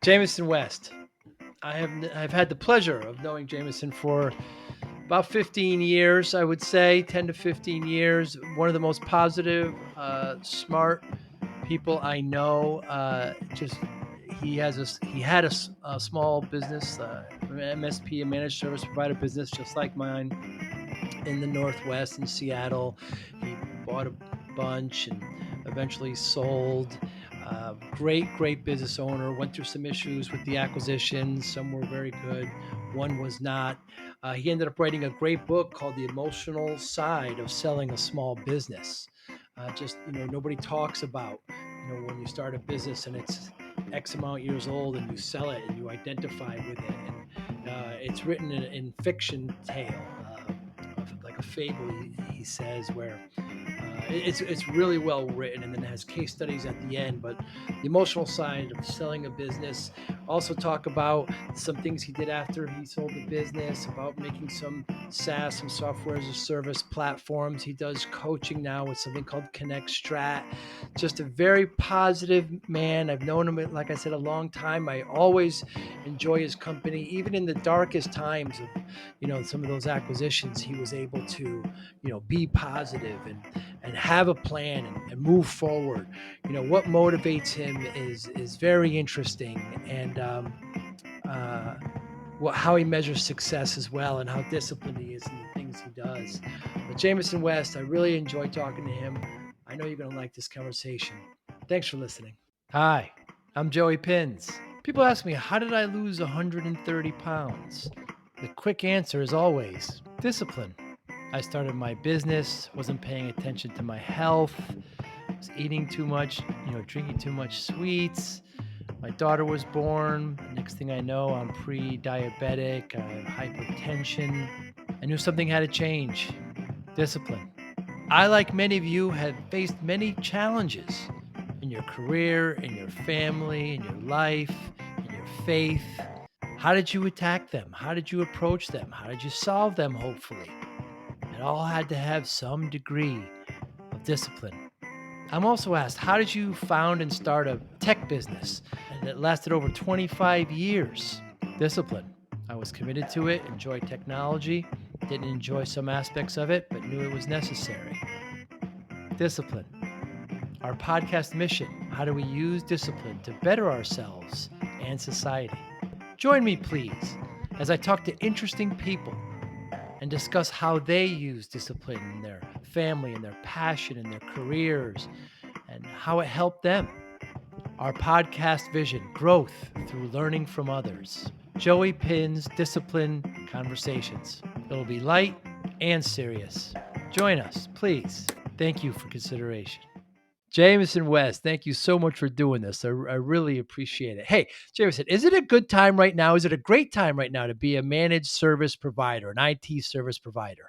Jamison West. I've had the pleasure of knowing Jamison for about 15 years, I would say, 10 to 15 years. One of the most positive, smart people I know. Just he had a small business, MSP, a managed service provider business, just like mine, in the Northwest in Seattle. He bought a bunch and eventually sold. Great business owner. Went through some issues with the acquisitions. Some were very good. One was not. He ended up writing a great book called The Emotional Side of Selling a Small Business. Nobody talks about, when you start a business and it's X amount years old and you sell it and you identify with it. And it's written in fiction tale, like a fable, he says, where it's really well written, and then it has case studies at the end. But the emotional side of selling a business. Also talk about some things he did after he sold the business, about making some SaaS, some software as a service platforms. He does coaching now with something called Connect Strat. Just a very positive man. I've known him, like I said, a long time. I always enjoy his company, even in the darkest times of some of those acquisitions. He was able to be positive and have a plan and move forward. What motivates him is very interesting, and how he measures success as well, and how disciplined he is in the things he does. But Jamison West, I really enjoy talking to him. I know you're going to like this conversation. Thanks for listening. Hi, I'm Joey Pinz. People ask me, how did I lose 130 pounds? The quick answer is always discipline. I started my business, wasn't paying attention to my health, was eating too much, drinking too much sweets. My daughter was born. Next thing I know, I'm pre-diabetic, I have hypertension. I knew something had to change. Discipline. I, like many of you, have faced many challenges in your career, in your family, in your life, in your faith. How did you attack them? How did you approach them? How did you solve them, hopefully? It all had to have some degree of discipline. I'm also asked, how did you found and start a tech business that lasted over 25 years? Discipline. I was committed to it, enjoyed technology, didn't enjoy some aspects of it, but knew it was necessary. Discipline. Our podcast mission: how do we use discipline to better ourselves and society? Join me, please, as I talk to interesting people and discuss how they use discipline in their family, and their passion, and their careers, and how it helped them. Our podcast vision: growth through learning from others. Joey Pinz Discipline Conversations. It'll be light and serious. Join us, please. Thank you for consideration. Jamison West, thank you so much for doing this. I really appreciate it. Hey, Jamison, is it a good time right now? Is it a great time right now to be a managed service provider, an IT service provider?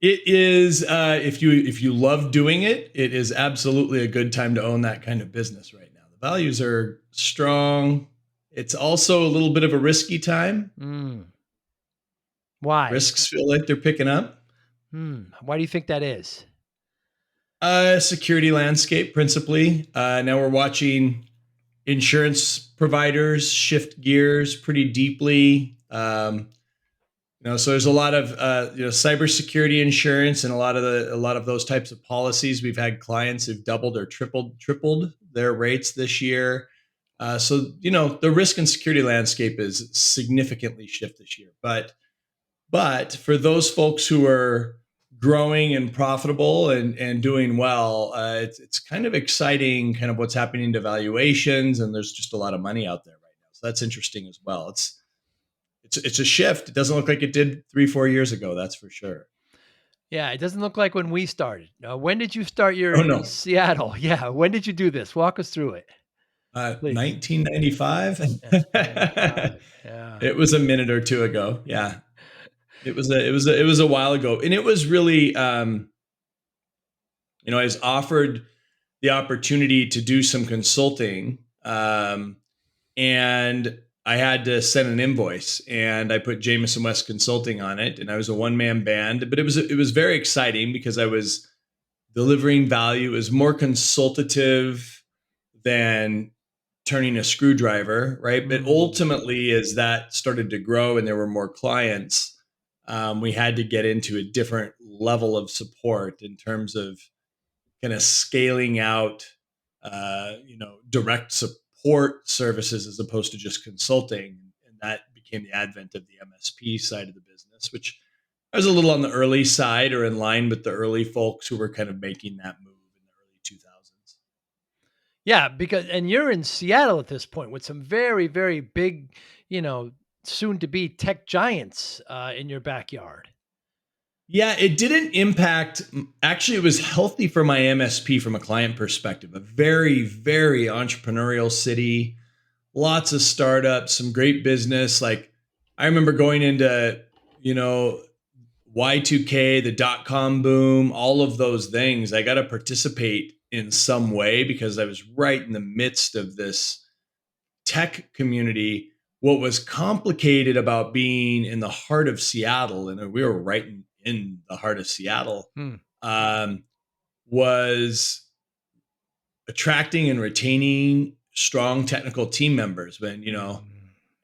It is, if you love doing it, it is absolutely a good time to own that kind of business right now. The values are strong. It's also a little bit of a risky time. Why? Risks feel like they're picking up. Why do you think that is? Security landscape, principally. Now we're watching insurance providers shift gears pretty deeply. So there's a lot of cybersecurity insurance and a lot of those types of policies. We've had clients who've doubled or tripled their rates this year. So the risk and security landscape is significantly shifted this year. But for those folks who are growing and profitable and doing well, it's kind of exciting, kind of what's happening to valuations, and there's just a lot of money out there right now. So that's interesting as well. It's a shift. It doesn't look like it did 3-4 years ago. That's for sure. Yeah, it doesn't look like when we started. When did you start your Seattle? Yeah, when did you do this? Walk us through it. 1995. Yeah. It was a minute or two ago. Yeah. It was a while ago, and it was really, I was offered the opportunity to do some consulting, and I had to send an invoice, and I put Jamison West Consulting on it, and I was a one-man band, but it was very exciting because I was delivering value. It was more consultative than turning a screwdriver, right? But Mm. ultimately, as that started to grow and there were more clients, we had to get into a different level of support in terms of kind of scaling out, direct support services as opposed to just consulting. And that became the advent of the MSP side of the business, which I was a little on the early side or in line with the early folks who were kind of making that move in the early 2000s. Yeah, and you're in Seattle at this point with some very, very big, you know, soon to be tech giants in your backyard. Yeah, it didn't impact. Actually, it was healthy for my MSP from a client perspective. A very, very entrepreneurial city, lots of startups, some great business. Like I remember going into, you know, Y2K, the dot com boom, all of those things. I got to participate in some way because I was right in the midst of this tech community. What was complicated about being in the heart of Seattle, and we were right in the heart of Seattle, Hmm. um, was attracting and retaining strong technical team members. When Mm.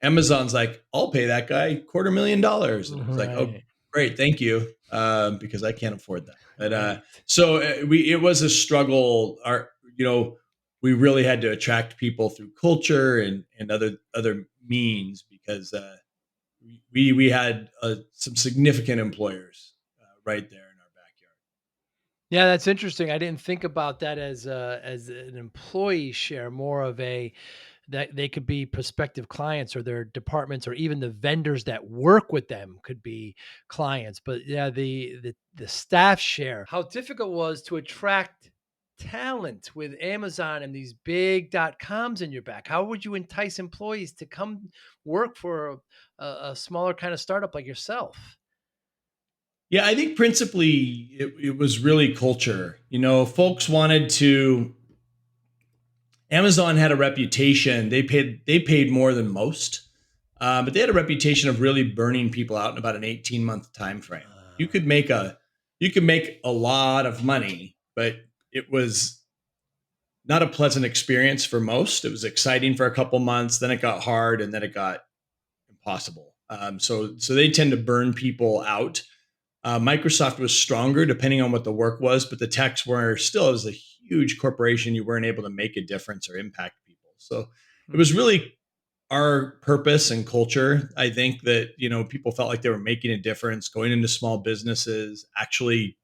Amazon's like, I'll pay that guy $250,000. And it was like, oh, Right. great. Thank you. Because I can't afford that. But Right. it was a struggle. We really had to attract people through culture and other means because we had some significant employers right there in our backyard. Yeah, that's interesting. I didn't think about that as an employee share, more of a that they could be prospective clients or their departments or even the vendors that work with them could be clients. But yeah, the staff share, how difficult it was to attract talent with Amazon and these big dot coms in your back. How would you entice employees to come work for a smaller kind of startup like yourself? Yeah, I think principally it was really culture. Folks wanted to. Amazon had a reputation. They paid more than most, but they had a reputation of really burning people out in about an 18-month time frame. You Uh, could make a lot of money, but it was not a pleasant experience for most. It was exciting for a couple months, then it got hard, and then it got impossible. So they tend to burn people out. Microsoft was stronger depending on what the work was, but the techs were still, as a huge corporation, you weren't able to make a difference or impact people. So it hmm. was really our purpose and culture. I think that, people felt like they were making a difference, going into small businesses, actually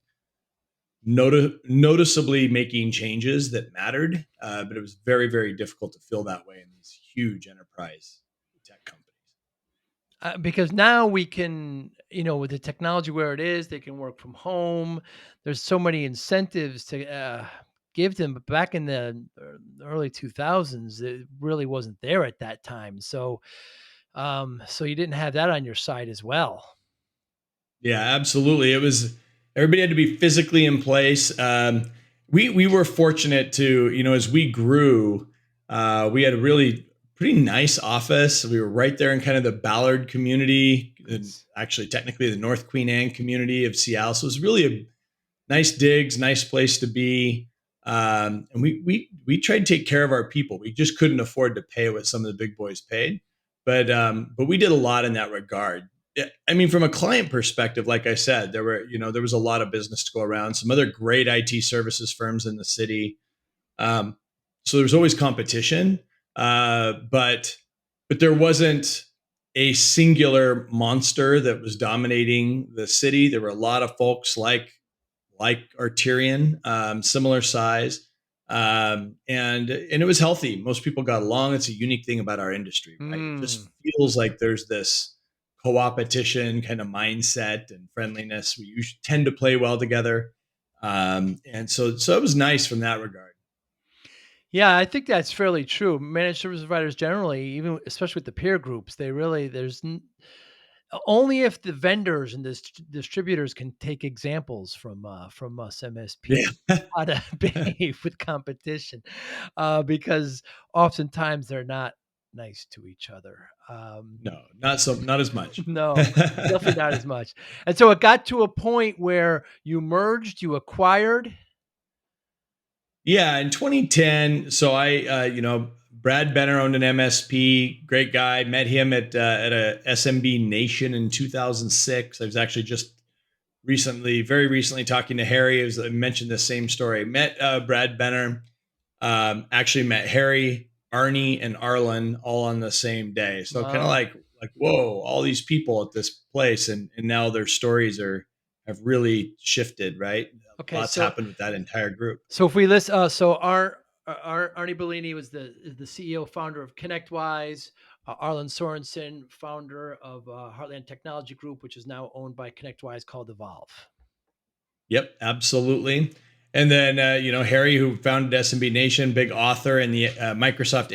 noticeably making changes that mattered. But it was very, very difficult to feel that way in these huge enterprise tech companies. Because now we can, with the technology where it is, they can work from home. There's so many incentives to give them. But back in the early 2000s, it really wasn't there at that time. So you didn't have that on your side as well. Yeah, absolutely. It was everybody had to be physically in place. We were fortunate to, as we grew, we had a really pretty nice office. We were right there in kind of the Ballard community, and Nice. actually technically the North Queen Anne community of Seattle. So it was really a nice digs, nice place to be. And we tried to take care of our people. We just couldn't afford to pay what some of the big boys paid, but we did a lot in that regard. Yeah, I mean, from a client perspective, like I said, there was a lot of business to go around. Some other great IT services firms in the city. Um, so there was always competition, but there wasn't a singular monster that was dominating the city. There were a lot of folks like Arterian, similar size, and it was healthy. Most people got along. It's a unique thing about our industry, right? It just Mm. feels like there's this co-opetition kind of mindset and friendliness. We usually tend to play well together, and so it was nice from that regard. Yeah, I think that's fairly true. Managed service providers generally, even especially with the peer groups, they really only if the vendors and distributors can take examples from us MSP Yeah, how to behave with competition, because oftentimes they're not nice to each other. no, not as much. No, definitely not as much. And so it got to a point where you merged, you acquired. Yeah, in 2010, so I, Brad Benner owned an MSP, great guy. Met him at a SMB Nation in 2006. I was actually just very recently talking to Harry. I mentioned the same story. Met Brad Benner. Actually met Harry, Arnie, and Arlen all on the same day. So kind of Wow. like whoa, all these people at this place, and now their stories have really shifted. Right, Okay, lots happened with that entire group. so if we list, so Arnie Bellini was the CEO founder of ConnectWise. Arlen Sorensen, founder of Heartland Technology Group, which is now owned by ConnectWise, called Evolve. Yep, absolutely. And then Harry, who founded SMB Nation, big author in the Microsoft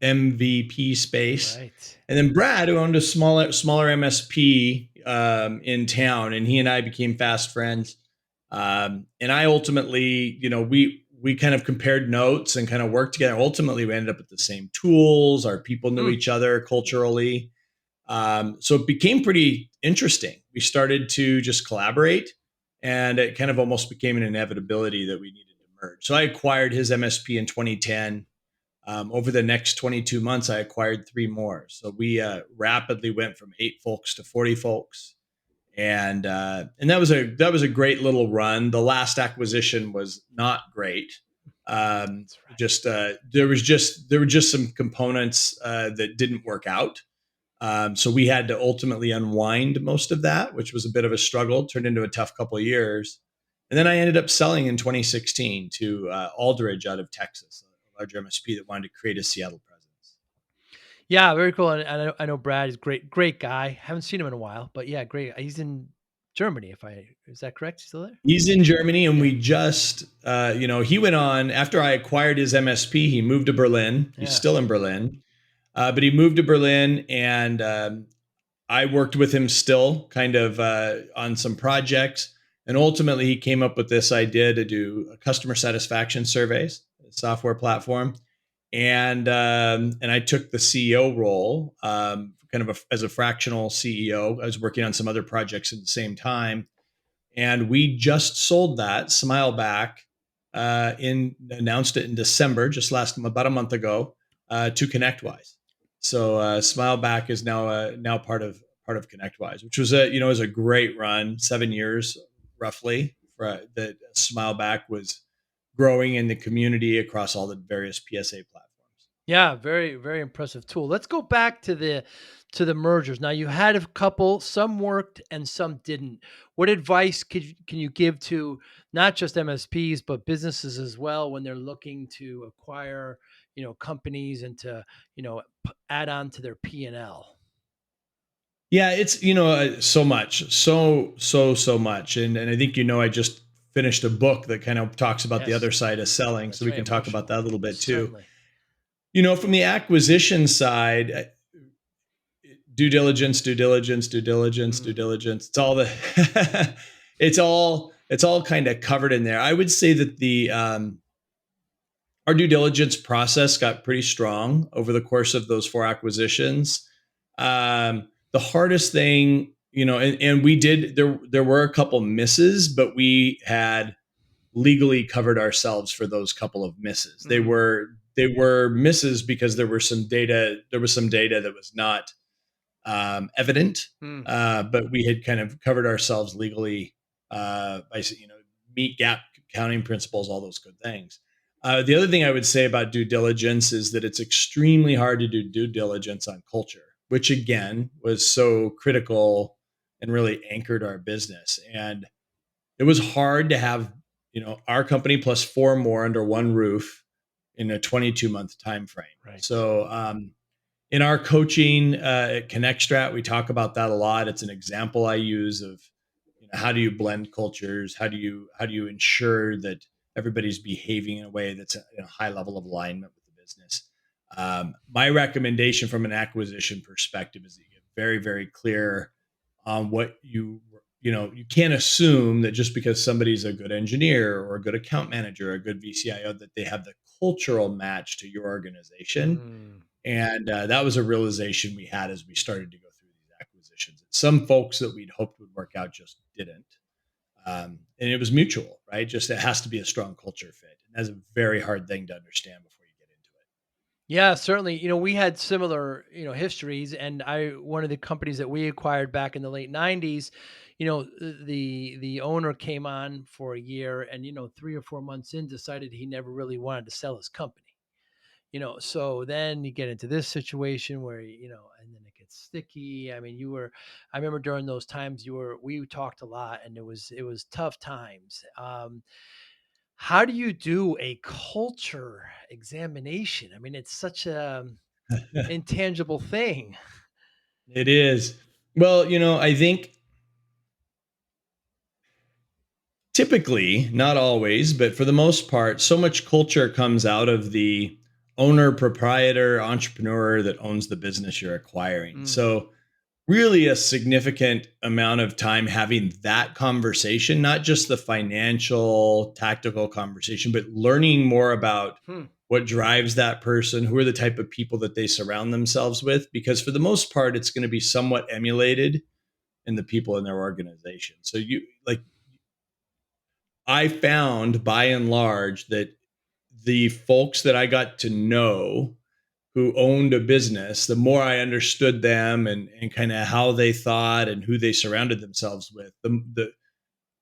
MVP space, Right. and then Brad, who owned a smaller MSP in town, and he and I became fast friends. And I ultimately, we kind of compared notes and kind of worked together. Ultimately, we ended up with the same tools. Our people knew each other culturally. So it became pretty interesting. We started to just collaborate, and it kind of almost became an inevitability that we needed to merge. So I acquired his MSP in 2010. Over the next 22 months, I acquired 3 more. So we rapidly went from 8 folks to 40 folks, and that was a great little run. The last acquisition was not great. That's right. There were just some components that didn't work out. So we had to ultimately unwind most of that, which was a bit of a struggle, turned into a tough couple of years. And then I ended up selling in 2016 to Aldridge out of Texas, a large MSP that wanted to create a Seattle presence. Yeah, very cool. And I know Brad is great guy. Haven't seen him in a while, but yeah, great. He's in Germany. Is that correct? He's still there? He's in Germany, and Yeah. we just, he went on after I acquired his MSP. He moved to Berlin. He's Yeah. still in Berlin, but he moved to Berlin, and I worked with him still kind of on some projects. And ultimately, he came up with this idea to do customer satisfaction surveys, a software platform. And I took the CEO role, kind of as a fractional CEO. I was working on some other projects at the same time. And we just sold that Smileback announced it in December, just about a month ago, to ConnectWise. So Smileback is now part of ConnectWise, which was a great run, 7 years roughly. That Smileback was growing in the community across all the various PSA platforms. Yeah, very, very impressive tool. Let's go back to the mergers. Now you had a couple, some worked and some didn't. What advice can you give to not just MSPs but businesses as well when they're looking to acquire, companies and to, add on to their P&L? Yeah, it's so much, so much, and I think I just finished a book that kind of talks about the Yes, other side of selling, so that's we right, can talk about emotional. that a little bit too. Certainly. From the acquisition side, due diligence, due diligence, due diligence, due Mm, diligence. It's all the it's all kind of covered in there. I would say that the our due diligence process got pretty strong over the course of those 4 acquisitions. The hardest thing, and we did there were a couple misses, but we had legally covered ourselves for those couple of misses. They mm, were misses because there was some data that was not evident, mm. but we had kind of covered ourselves legally by meet gap accounting principles, all those good things. The other thing I would say about due diligence is that it's extremely hard to do due diligence on culture, which again was so critical and really anchored our business. And it was hard to have our company plus 4 more under one roof in a 22-month time frame. Right. So in our coaching at ConnectStrat, we talk about that a lot. It's an example I use of how do you blend cultures? How do you ensure that everybody's behaving in a way that's in a high level of alignment with the business? My recommendation from an acquisition perspective is that you get very, very clear on what you can't assume that just because somebody's a good engineer or a good account manager or a good VCIO that they have the cultural match to your organization. Mm. And that was a realization we had as we started to go through these acquisitions. Some folks that we'd hoped would work out just didn't. And it was mutual, right? Just it has to be a strong culture fit. And that's a very hard thing to understand before you get into it. Yeah, certainly. We had similar, histories, and one of the companies that we acquired back in the late '90s, the owner came on for a year, and 3 or 4 months in, decided he never really wanted to sell his company. So then you get into this situation where and then it gets sticky. I mean, I remember during those times we talked a lot, and it was tough times. How do you do a culture examination? I mean, it's such a intangible thing. It is. Well, I think typically, not always, but for the most part, so much culture comes out of the owner, proprietor, entrepreneur that owns the business you're acquiring. Mm. So, really, a significant amount of time having that conversation, not just the financial, tactical conversation, but learning more about Hmm. what drives that person, who are the type of people that they surround themselves with, because for the most part, it's going to be somewhat emulated in the people in their organization. So, I found by and large that the folks that I got to know who owned a business, the more I understood them and kind of how they thought and who they surrounded themselves with, the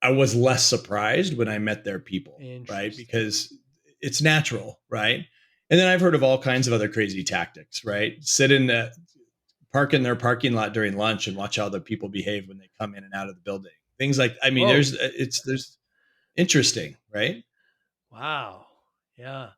I was less surprised when I met their people, right? Interesting. Because it's natural, right? And then I've heard of all kinds of other crazy tactics, right? Sit in the park in their parking lot during lunch and watch how the people behave when they come in and out of the building. Things like, I mean, Whoa. there's interesting, right? Wow. Yeah.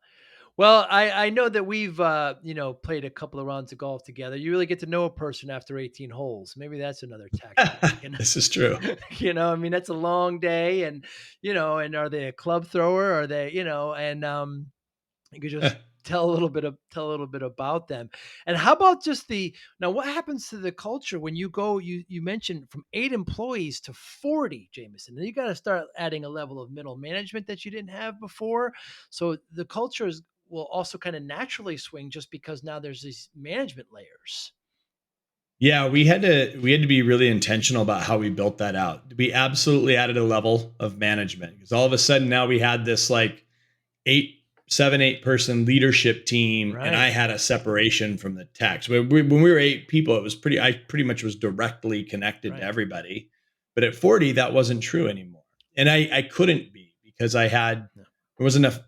Well, I know that we've played a couple of rounds of golf together. You really get to know a person after 18 holes. Maybe that's another tactic we can. This is true. I mean, that's a long day, and and are they a club thrower? Are they, and you could just tell a little bit about them. And how about just the now what happens to the culture when you mentioned from 8 employees to 40, Jameson? Then you got to start adding a level of middle management that you didn't have before. So the cultures will also kind of naturally swing just because now there's these management layers. Yeah, we had to be really intentional about how we built that out. We absolutely added a level of management because all of a sudden now we had this like 8 person leadership team, and I Right. had a separation from the techs. When we were 8 people, it was I pretty much was directly connected to Right. everybody. But at 40, that wasn't true anymore, and I couldn't be because No. there wasn't enough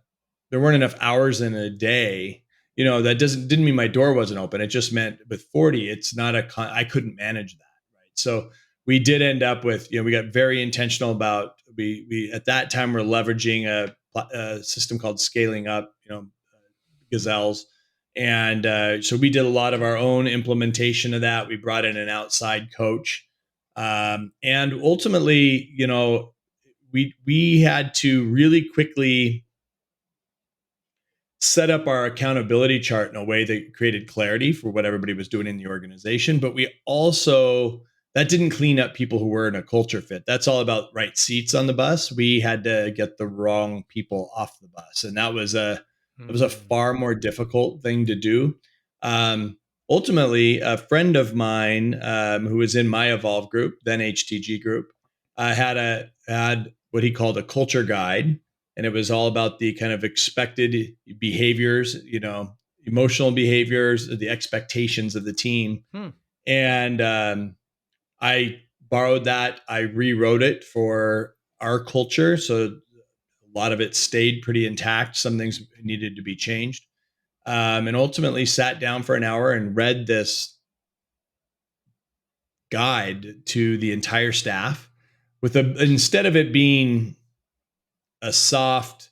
there weren't enough hours in a day. That didn't mean my door wasn't open. It just meant with 40, it's not I couldn't manage that, right? So we did end up with, we got very intentional about, we at that time we're leveraging a system called Scaling Up, Gazelles. And so we did a lot of our own implementation of that. We brought in an outside coach. And ultimately, we had to really quickly set up our accountability chart in a way that created clarity for what everybody was doing in the organization. But we also, that didn't clean up people who were in a culture fit. That's all about right seats on the bus. We had to get the wrong people off the bus. And it was a Mm. far more difficult thing to do. Um, Ultimately, a friend of mine who was in my Evolve group, then HTG group, had what he called a culture guide, and it was all about the kind of expected behaviors, emotional behaviors, the expectations of the team. Hmm. And I borrowed that, I rewrote it for our culture, so a lot of it stayed pretty intact. Some things needed to be changed, and ultimately sat down for an hour and read this guide to the entire staff with instead of it being a soft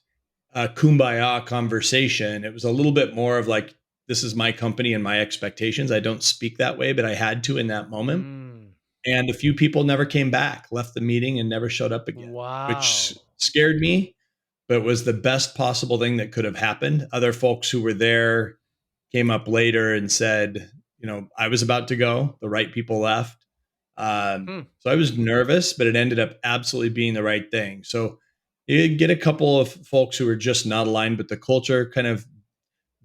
kumbaya conversation. It was a little bit more of like, this is my company and my expectations. I don't speak that way, but I had to in that moment. Mm. And a few people never came back, left the meeting and never showed up again, which Wow. scared me, but was the best possible thing that could have happened. Other folks who were there came up later and said, I was about to go. The right people left. Hmm. So I was nervous, but it ended up absolutely being the right thing. So you get a couple of folks who are just not aligned with the culture, kind of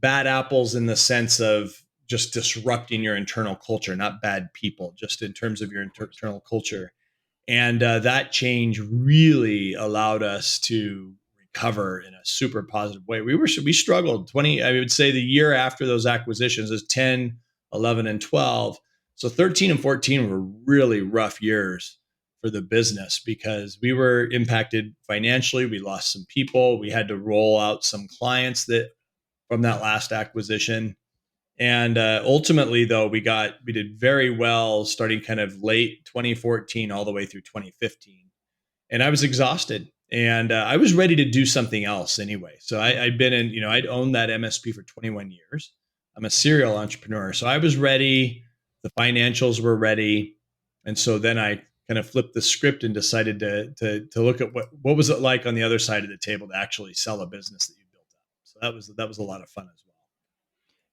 bad apples in the sense of just disrupting your internal culture, not bad people, just in terms of your Of course. internal culture. And that change really allowed us to recover in a super positive way. We struggled 20, I would say the year after those acquisitions is 10, 11, and 12. So 13 and 14 were really rough years for the business because we were impacted financially. We lost some people. We had to roll out some clients that from that last acquisition. And ultimately, though, we did very well starting kind of late 2014 all the way through 2015. And I was exhausted, and I was ready to do something else anyway. So I'd been in, I'd owned that MSP for 21 years. I'm a serial entrepreneur, so I was ready. The financials were ready, and so then I kind of flipped the script and decided to look at what was it like on the other side of the table to actually sell a business that you built up. So that was a lot of fun as well.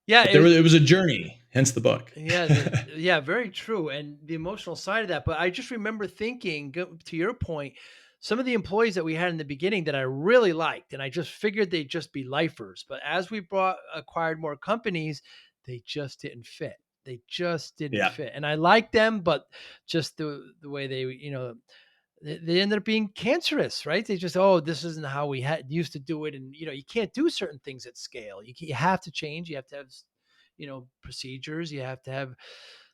Yeah, But it was a journey, hence the book. yeah, very true, and the emotional side of that. But I just remember thinking, to your point, some of the employees that we had in the beginning that I really liked, and I just figured they'd just be lifers. But as we acquired more companies, they just didn't fit. They just didn't Yeah. fit, and I liked them, but just the way they, they ended up being cancerous, right? They just, oh, this isn't how we had used to do it, and you can't do certain things at scale. You have to change. You have to have procedures. You have to have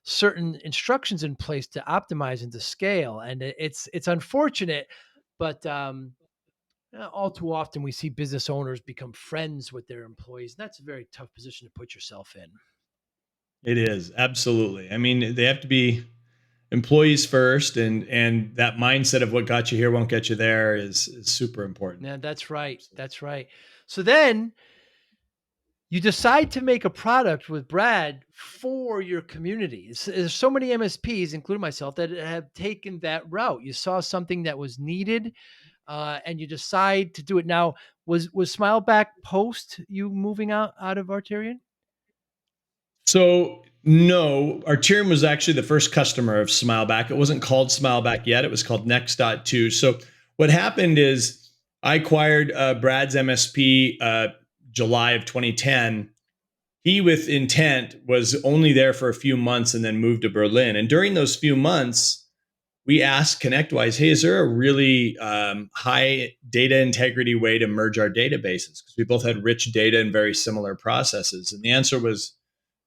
certain instructions in place to optimize and to scale. And it's unfortunate, but all too often we see business owners become friends with their employees. And that's a very tough position to put yourself in. It is, absolutely. I mean, they have to be employees first, and that mindset of what got you here won't get you there is super important. Yeah, that's right. Absolutely. That's right. So then you decide to make a product with Brad for your community. There's so many MSPs, including myself, that have taken that route. You saw something that was needed, and you decide to do it. Now, was Smileback post you moving out of Arterian? So no, Arterium was actually the first customer of Smileback. It wasn't called Smileback yet. It was called Next.2. So what happened is I acquired Brad's MSP July of 2010. He, with intent, was only there for a few months and then moved to Berlin. And during those few months, we asked ConnectWise, hey, is there a really high data integrity way to merge our databases? Because we both had rich data and very similar processes. And the answer was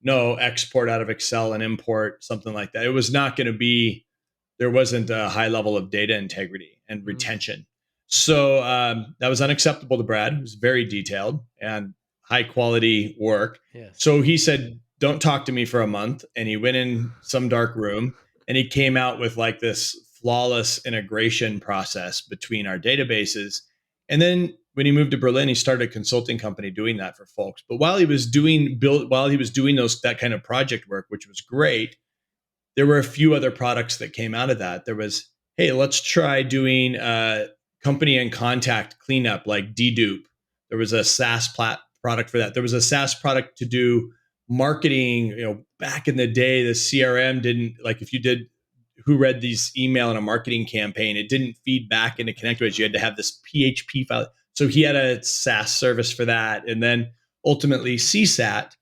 no, export out of Excel and import, something like that. It was not going to be, there wasn't a high level of data integrity and Mm, retention. So that was unacceptable to Brad. It was very detailed and high quality work. yes. So he said, don't talk to me for a month. And he went in some dark room and he came out with like this flawless integration process between our databases. And then when he moved to Berlin, he started a consulting company doing that for folks. But while he was doing that kind of project work, which was great, there were a few other products that came out of that. There was, hey, let's try doing company and contact cleanup like dedupe. There was a SaaS product for that. There was a SaaS product to do marketing. Back in the day, the CRM didn't, like, if you did who read these email in a marketing campaign, it didn't feed back into ConnectWise. You had to have this PHP file. So he had a SaaS service for that, and then ultimately CSAT.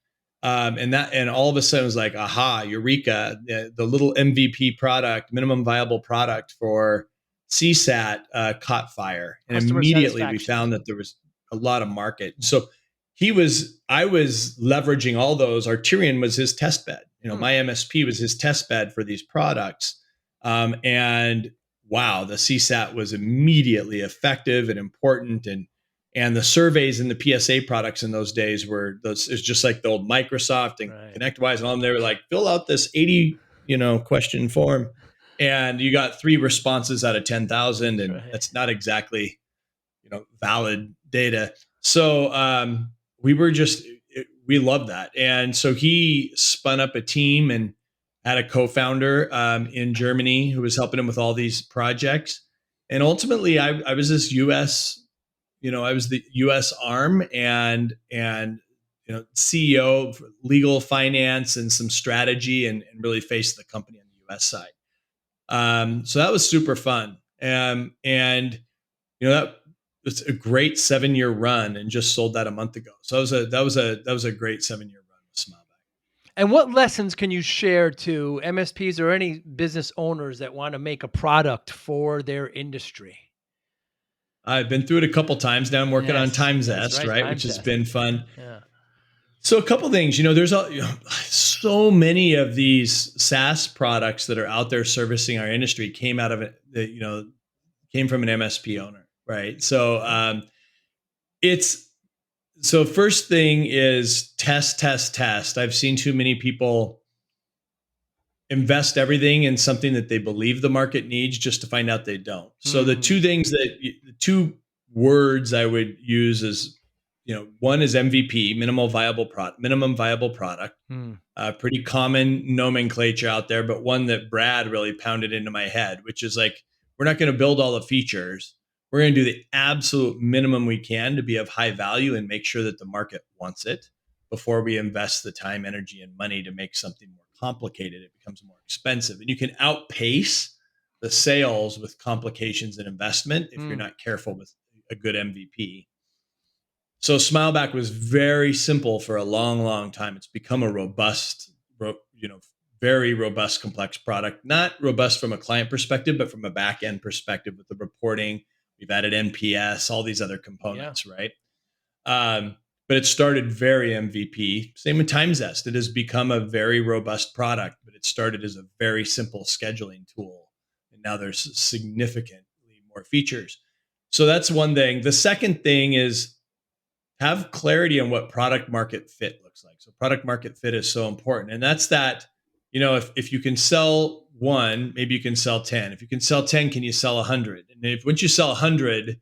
And all of a sudden it was like, aha, eureka, the little MVP product, minimum viable product for CSAT caught fire. And Customer immediately we satisfaction. found that there was a lot of market. So I was leveraging all those. Arterian was his test bed. Hmm. My MSP was his test bed for these products. And wow, the CSAT was immediately effective and important. And the surveys and the PSA products in those days it's just like the old Microsoft and Right. ConnectWise and all them. They were like, fill out this 80, question form. And you got 3 responses out of 10,000. And Right. that's not exactly, valid data. So we were we loved that. And so he spun up a team and had a co-founder in Germany who was helping him with all these projects. And ultimately I was this I was the US arm and CEO, legal, finance, and some strategy, and really faced the company on the US side. So that was super fun. And that was a great 7-year run, and just sold that a month ago. So that was a great 7-year run with Smileback. And what lessons can you share to MSPs or any business owners that want to make a product for their industry? I've been through it a couple times now. I'm working on Yes, Time that's Zest, right. right? Time Which has zest. been fun. Yeah. So a couple things, there's so many of these SaaS products that are out there servicing our industry came out of it, came from an MSP owner, right? So it's so first thing is test, test, test. I've seen too many people invest everything in something that they believe the market needs just to find out they don't. So the two words I would use is, one is MVP, minimum viable product. Mm. Pretty common nomenclature out there, but one that Brad really pounded into my head, which is like, we're not going to build all the features. We're going to do the absolute minimum we can to be of high value and make sure that the market wants it before we invest the time, energy, and money to make something more complicated. It becomes more expensive. And you can outpace the sales with complications and investment if you're not careful with a good MVP. So Smileback was very simple for a long, long time. It's become a robust, very robust, complex product. Not robust from a client perspective, but from a back end perspective with the reporting. We've added NPS, all these other components, right? But it started very MVP. Same with Time Zest. It has become a very robust product, but it started as a very simple scheduling tool. And now there's significantly more features. So that's one thing. The second thing is have clarity on what product market fit looks like. So product market fit is so important. And that's that, if you can sell one, maybe you can sell 10. If you can sell 10, can you sell 100? And once you sell 100,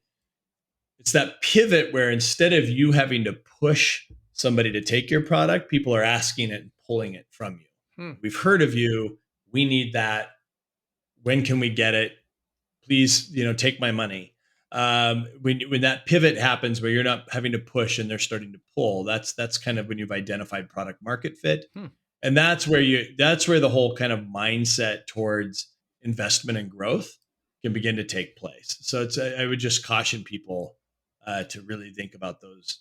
it's that pivot where instead of you having to push somebody to take your product, people are asking it and pulling it from you. We've heard of you. We need that. When can we get it? Please, take my money. When that pivot happens where you're not having to push and they're starting to pull, that's kind of when you've identified product market fit. And that's where the whole kind of mindset towards investment and growth can begin to take place. So I would just caution people to really think about those.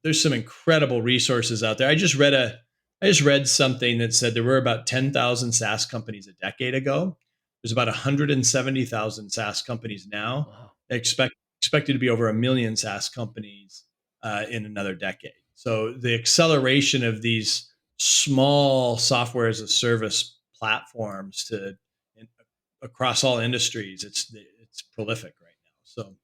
There's some incredible resources out there. I just read something that said there were about 10,000 SaaS companies a decade ago. There's about 170,000 SaaS companies now. Wow. Expected to be over 1 million SaaS companies in another decade. So the acceleration of these small software as a service platforms across all industries, it's prolific right now. So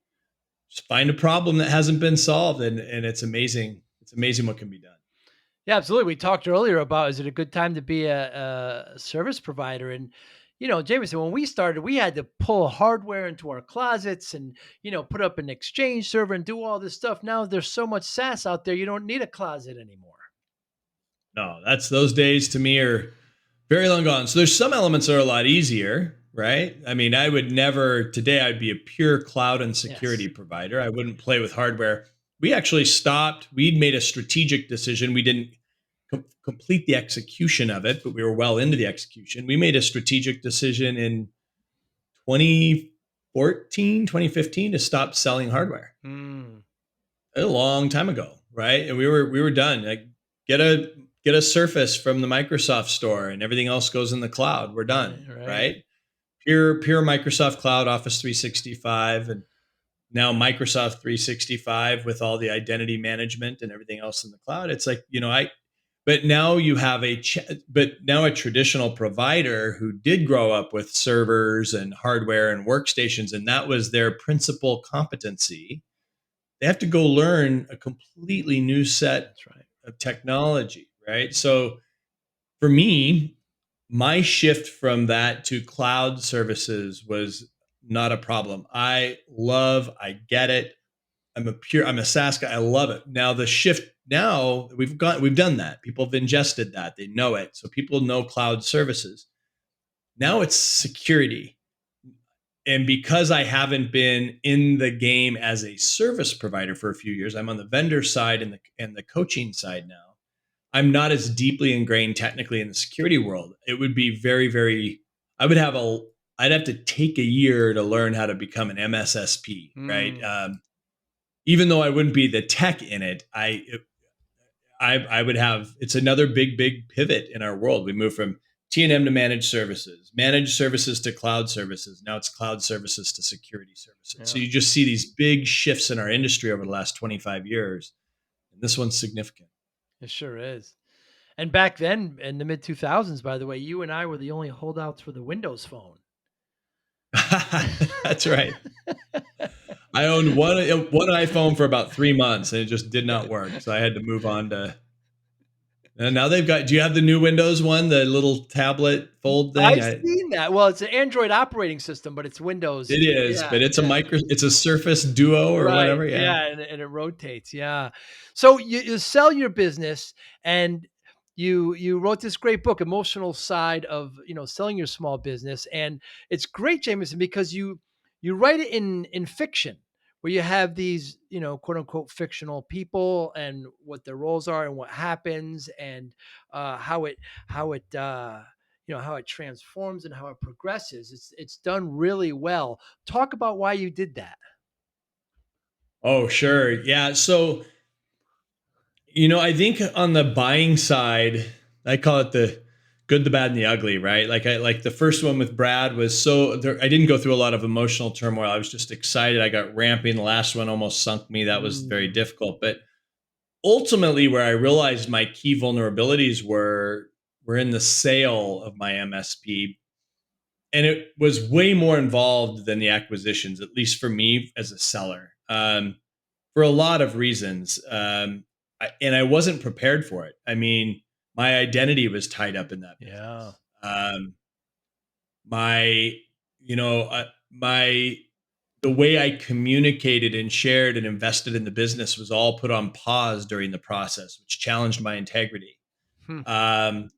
just find a problem that hasn't been solved, and it's amazing. It's amazing what can be done. Yeah, absolutely. We talked earlier about, is it a good time to be a service provider? And, Jamison, when we started, we had to pull hardware into our closets and, put up an Exchange server and do all this stuff. Now there's so much SaaS out there, you don't need a closet anymore. No, those days to me are very long gone. So there's some elements that are a lot easier, right? I mean, I would never today. I'd be a pure cloud and security provider. I wouldn't play with hardware. We actually stopped. We'd made a strategic decision. We didn't complete the execution of it, but we were well into the execution. We made a strategic decision in 2014, 2015 to stop selling hardware. A long time ago, right? And we were done. Like, get a Surface from the Microsoft store and everything else goes in the cloud. We're done, right? Pure Microsoft Cloud, Office 365, and now Microsoft 365 with all the identity management and everything else in the cloud. It's like, but now you have a traditional provider who did grow up with servers and hardware and workstations, and that was their principal competency. They have to go learn a completely new set of technology, right? So for me, my shift from that to cloud services was not a problem. I get it. I'm a SaaS guy. I love it. Now the shift, we've done that. People have ingested that. They know it. So people know cloud services. Now it's security. And because I haven't been in the game as a service provider for a few years, I'm on the vendor side and the coaching side now. I'm not as deeply ingrained technically in the security world. It would be very, very, I'd have to take a year to learn how to become an MSSP, right? Even though I wouldn't be the tech in it, I would have, it's another big pivot in our world. We move from T&M to managed services to cloud services. Now it's cloud services to security services. Yeah, So you just see these big shifts in our industry over the last 25 years. And this one's significant. it sure is. And back then in the mid 2000s, by the way, you and I were the only holdouts for the Windows phone. That's right. I owned one iPhone for about 3 months and it just did not work. So I had to move on to. And now they've got. Do you have the new Windows one, the little tablet fold thing? I've seen that. Well, it's an Android operating system, but it's Windows. It is, Yeah, but it's a yeah. It's a Surface Duo or Right. whatever. Yeah. Yeah, and it rotates. Yeah. So you sell your business, and you wrote this great book, Emotional Side of selling your small business, and it's great, Jameson, because you write it in fiction, where you have these quote unquote fictional people and what their roles are and what happens and how it transforms and how it progresses. It's done really well. Talk about why you did that. Oh, sure. Yeah. So, I think on the buying side, I call it the good, the bad, and the ugly, right? Like the first one with Brad was I didn't go through a lot of emotional turmoil. I was just excited. I got ramping. The last one almost sunk me. That was very Mm, difficult. But ultimately, where I realized my key vulnerabilities were in the sale of my MSP. And it was way more involved than the acquisitions, at least for me as a seller. For a lot of reasons. And I wasn't prepared for it. I mean, my identity was tied up in that yeah. business. My, my, the way I communicated and shared and invested in the business was all put on pause during the process, which challenged my integrity. Hmm. Um,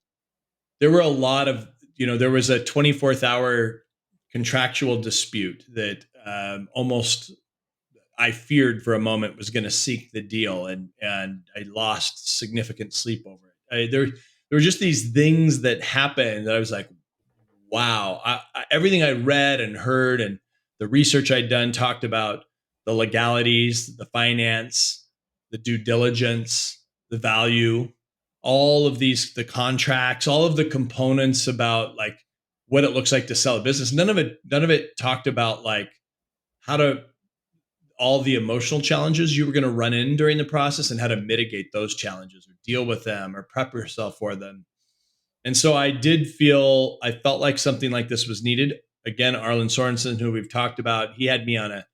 there were a lot of, there was a 24th hour contractual dispute that almost I feared for a moment was going to seek the deal, and I lost significant sleep over it. There were just these things that happened that I was like, wow. Everything I read and heard and the research I'd done talked about the legalities, the finance, the due diligence, the value, all of these, the contracts, all of the components about like what it looks like to sell a business. None of it talked about like how to all the emotional challenges you were going to run in during the process and how to mitigate those challenges or deal with them or prep yourself for them. And so I felt like something like this was needed. Again, Arlen Sorensen, who we've talked about, he had me on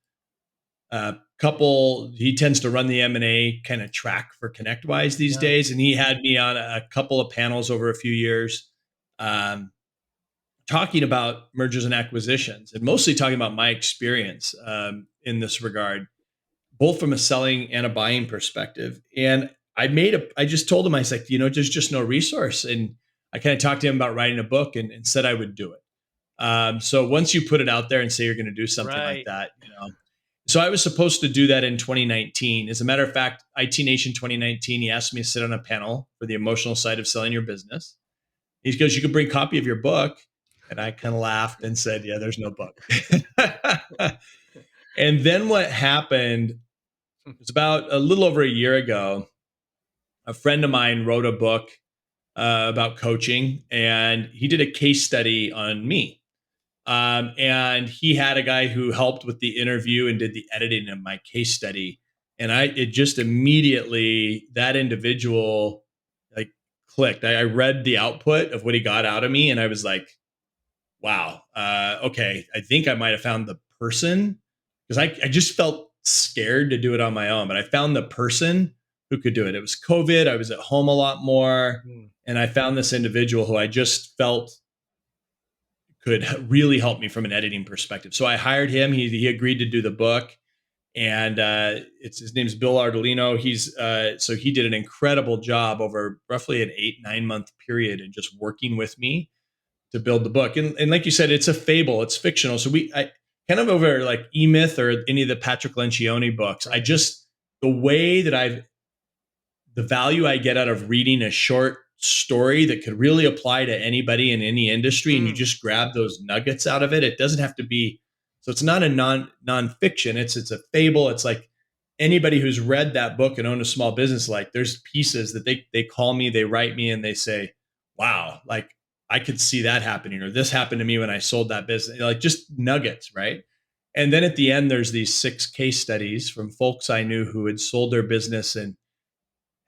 a couple, he tends to run the M&A kind of track for ConnectWise these Yeah. days. And he had me on a couple of panels over a few years, talking about mergers and acquisitions and mostly talking about my experience in this regard, both from a selling and a buying perspective. And I just told him, I was like, there's just no resource. And I kind of talked to him about writing a book and said I would do it. So once you put it out there and say you're going to do something like Right. that, so I was supposed to do that in 2019. As a matter of fact, IT Nation 2019, he asked me to sit on a panel for the emotional side of selling your business. He goes, you could bring a copy of your book. And I kind of laughed and said, yeah, there's no book. And then what happened, it was about a little over a year ago. A friend of mine wrote a book about coaching, and he did a case study on me. And he had a guy who helped with the interview and did the editing of my case study. And it just immediately, that individual like clicked. I read the output of what he got out of me, and I was like, wow, okay, I think I might have found the person, because I just felt scared to do it on my own, but I found the person who could do it. It was COVID. I was at home a lot more. Mm. And I found this individual who I just felt could really help me from an editing perspective. So I hired him. He agreed to do the book. And his name's Bill Ardolino. So he did an incredible job over roughly an 8-9 month period and just working with me to build the book. And like you said, it's a fable, it's fictional. So I kind of over like E-Myth or any of the Patrick Lencioni books, the way that the value I get out of reading a short story that could really apply to anybody in any industry, and you Mm. just grab those nuggets out of it. It doesn't have to be, so it's not a nonfiction. It's a fable. It's like anybody who's read that book and owned a small business, like there's pieces that they call me, they write me and they say, wow, like I could see that happening, or this happened to me when I sold that business, like just nuggets, right? And then at the end, there's these 6 case studies from folks I knew who had sold their business and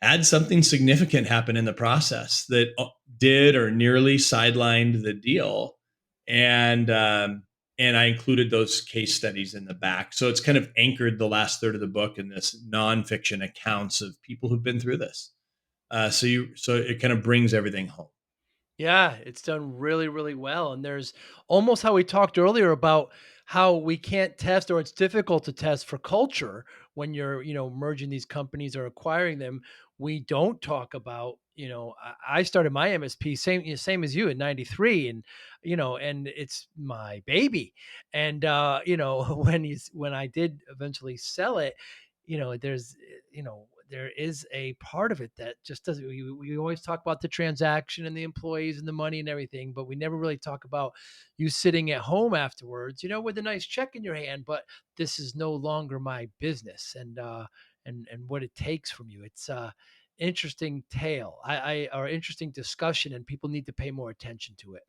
had something significant happen in the process that did or nearly sidelined the deal. And I included those case studies in the back. So it's kind of anchored the last third of the book in this nonfiction accounts of people who've been through this. So it kind of brings everything home. Yeah, it's done really, really well. And there's almost how we talked earlier about how we can't test, or it's difficult to test for culture when you're, merging these companies or acquiring them. We don't talk about, I started my MSP same as you in 93, and and it's my baby. And when I did eventually sell it, there is a part of it that just doesn't. We always talk about the transaction and the employees and the money and everything, but we never really talk about you sitting at home afterwards, with a nice check in your hand. But this is no longer my business, and what it takes from you. It's interesting tale, or interesting discussion, and people need to pay more attention to it.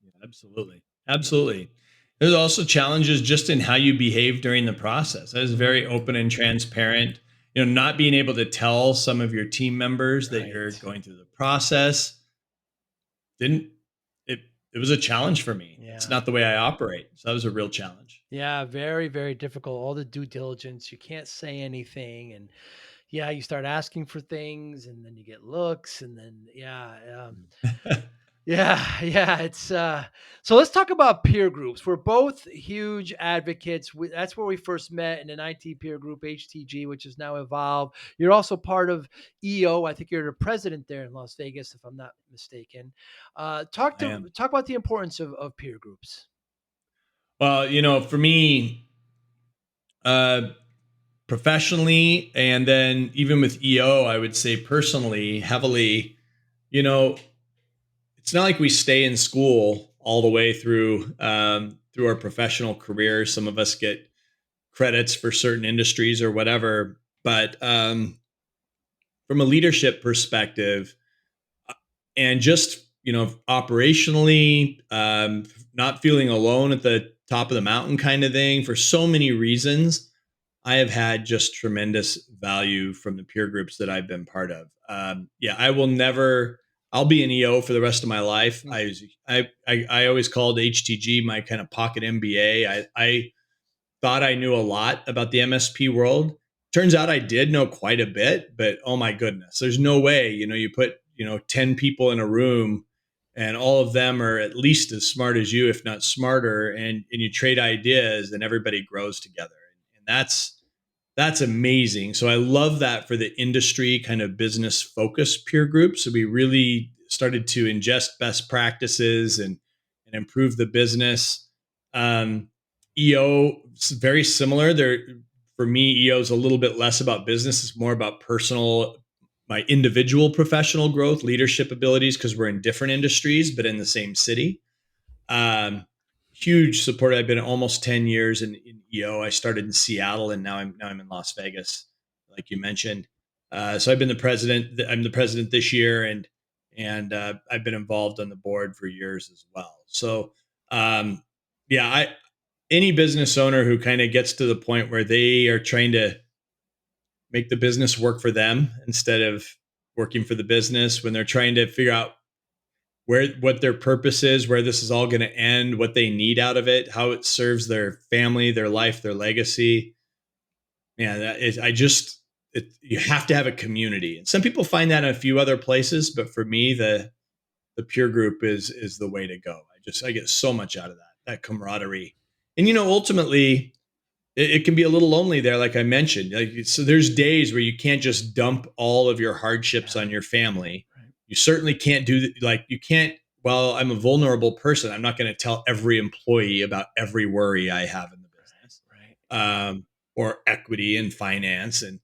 Yeah, absolutely. Absolutely. There's also challenges just in how you behave during the process. That is very Mm, open and transparent. Not being able to tell some of your team members that you're right. going through the process didn't it it was a challenge for me. It's Yeah. not the way I operate. So that was a real challenge. Yeah, very, very difficult. All the due diligence, you can't say anything, and yeah, you start asking for things, and then you get looks, and then yeah, yeah. It's so let's talk about peer groups. We're both huge advocates. That's where we first met, in an IT peer group, HTG, which has now evolved. You're also part of EO. I think you're the president there in Las Vegas, if I'm not mistaken. I am. Talk about the importance of peer groups. Well, for me, uh professionally, and then even with EO, I would say personally, heavily, you know, it's not like we stay in school all the way through our professional careers. Some of us get credits for certain industries or whatever, but from a leadership perspective, and just operationally, not feeling alone at the top of the mountain kind of thing, for so many reasons, I have had just tremendous value from the peer groups that I've been part of. Yeah, I will never. I'll be an EO for the rest of my life. Mm. I always called HTG my kind of pocket MBA. I thought I knew a lot about the MSP world. Turns out I did know quite a bit, but oh my goodness, there's no way, you put, 10 people in a room and all of them are at least as smart as you, if not smarter, and you trade ideas and everybody grows together. And that's amazing. So I love that for the industry kind of business focused peer group. So we really started to ingest best practices and improve the business. EO is very similar. There for me, EO is a little bit less about business. It's more about personal, my individual professional growth, leadership abilities, because we're in different industries, but in the same city. Um, Huge support. I've been almost 10 years in EO. I started in Seattle and now I'm in Las Vegas, like you mentioned. So I've been the president. I'm the president this year, and I've been involved on the board for years as well. So um, yeah, any business owner who kind of gets to the point where they are trying to make the business work for them instead of working for the business, when they're trying to figure out what their purpose is, where this is all going to end, what they need out of it, how it serves their family, their life, their legacy. Yeah, that is. You have to have a community, and some people find that in a few other places, but for me, the peer group is the way to go. I get so much out of that camaraderie, and ultimately, it can be a little lonely there, like I mentioned. Like, so there's days where you can't just dump all of your hardships Yeah. on your family. Right. You certainly can't like you can't. Well, I'm a vulnerable person. I'm not going to tell every employee about every worry I have in the business, Right. um, or equity and finance, and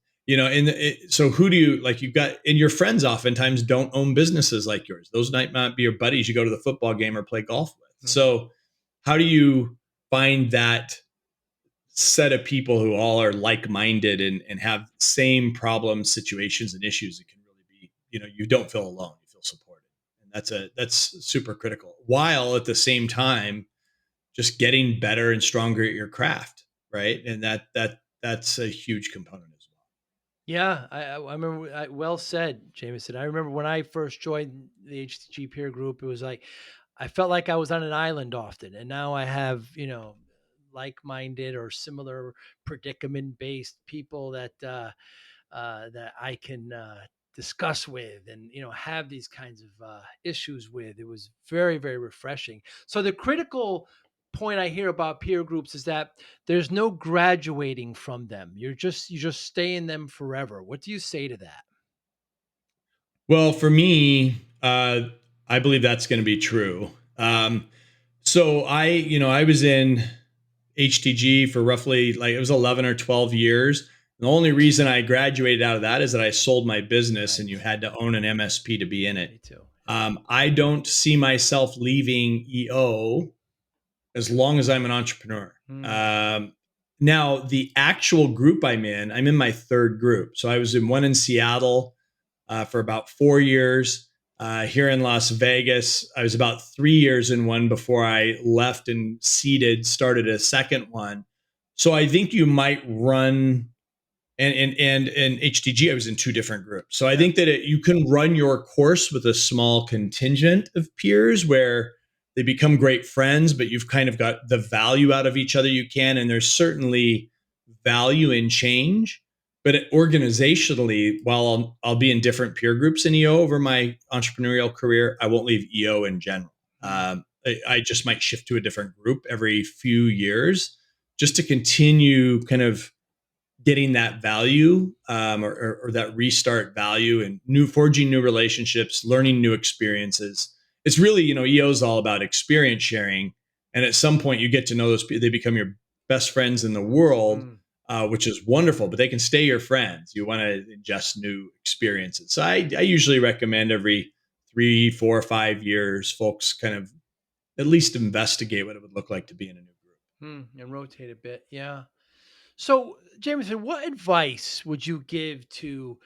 so who do you like? You've got, and your friends oftentimes don't own businesses like yours. Those might not be your buddies you go to the football game or play golf with. Mhm. So how do you find that set of people who all are like-minded and have same problems, situations, and issues? It can really be, you don't feel alone, you feel supported. That's super critical, while at the same time just getting better and stronger at your craft, right? And that's a huge component as well. Yeah, I remember. Well said, Jameson. I remember when I first joined the HTG peer group, it was like I felt like I was on an island often, and now I have like-minded or similar predicament-based people that I can discuss with, and have these kinds of issues with. It was very, very refreshing. So the critical point I hear about peer groups is that there's no graduating from them. You just stay in them forever. What do you say to that? Well, for me, I believe that's going to be true. So I was in HTG for roughly like it was 11 or 12 years. The only reason I graduated out of that is that I sold my business and you Right. had to own an MSP to be in it. Me too. Yeah. I don't see myself leaving EO as long as I'm an entrepreneur. Mm, Now, the actual group I'm in my third group. So I was in one in Seattle for about 4 years. Here in Las Vegas, I was about 3 years in one before I left and started a second one. So I think you might run and HTG, I was in two different groups. So I yeah. think that you can run your course with a small contingent of peers where they become great friends, but you've kind of got the value out of each other you can. And there's certainly value in change. But organizationally, while I'll be in different peer groups in EO over my entrepreneurial career, I won't leave EO in general. Mm, I just might shift to a different group every few years just to continue kind of getting that value or that restart value and forging new relationships, learning new experiences. It's really, EO is all about experience sharing. And at some point you get to know those people, they become your best friends in the world, mm. which is wonderful, but they can stay your friends. You want to ingest new experiences. So I usually recommend every 3, 4, 5 years, folks kind of at least investigate what it would look like to be in a new group. And rotate a bit. Yeah. So, Jameson, what advice would you give to,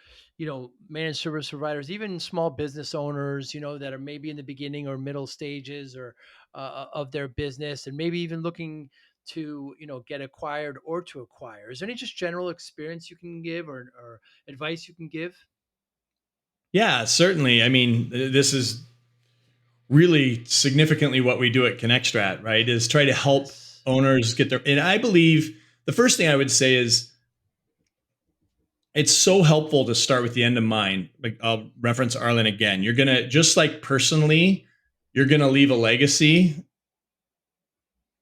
managed service providers, even small business owners, that are maybe in the beginning or middle stages or of their business, and maybe even looking to, get acquired or to acquire? Is there any just general experience you can give or advice you can give? Yeah, certainly. I mean, this is really significantly what we do at ConnectStrat, right? Is try to help Yes. owners get their. And I believe the first thing I would say is it's so helpful to start with the end in mind. Like I'll reference Arlen again. You're gonna just like personally, you're gonna leave a legacy